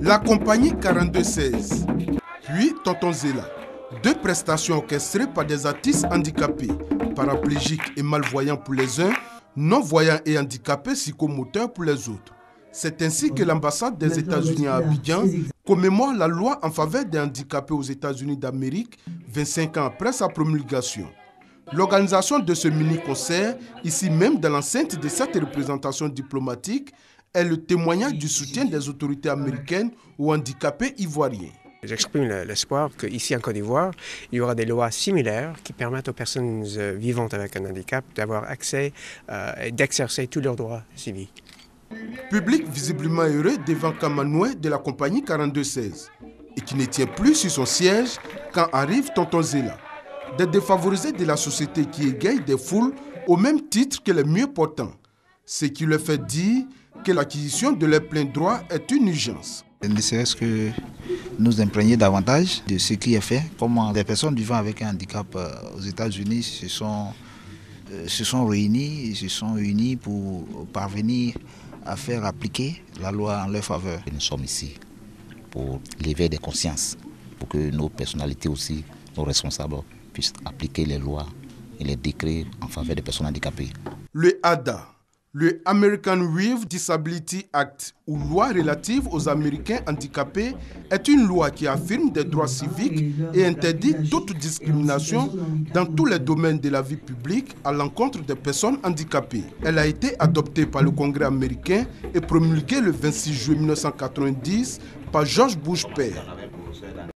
La compagnie 4216, puis Tonton Zéla. Deux prestations orchestrées par des artistes handicapés, paraplégiques et malvoyants pour les uns, non-voyants et handicapés psychomoteurs pour les autres. C'est ainsi que l'ambassade des États-Unis à Abidjan commémore la loi en faveur des handicapés aux États-Unis d'Amérique, 25 ans après sa promulgation. L'organisation de ce mini-concert, ici même dans l'enceinte de cette représentation diplomatique, est le témoignage du soutien des autorités américaines aux handicapés ivoiriens. J'exprime l'espoir qu'ici en Côte d'Ivoire, il y aura des lois similaires qui permettent aux personnes vivantes avec un handicap d'avoir accès et d'exercer tous leurs droits civiques. Public visiblement heureux devant Kamanoué de la compagnie 4216 et qui ne tient plus sur son siège quand arrive Tonton Zéla. Des défavorisés de la société qui égayent des foules au même titre que les mieux portants, ce qui leur fait dire que l'acquisition de leurs pleins droits est une urgence. Ne serait-ce que nous imprégner davantage de ce qui est fait, comment les personnes vivant avec un handicap aux États-Unis se sont unis pour parvenir à faire appliquer la loi en leur faveur. Nous sommes ici pour lever des consciences, pour que nos personnalités aussi, nos responsables, puissent appliquer les lois et les décrets en faveur des personnes handicapées. Le ADA, le American with Disability Act, ou loi relative aux Américains handicapés, est une loi qui affirme des droits civiques et interdit toute discrimination dans tous les domaines de la vie publique à l'encontre des personnes handicapées. Elle a été adoptée par le Congrès américain et promulguée le 26 juillet 1990 par George Bush père.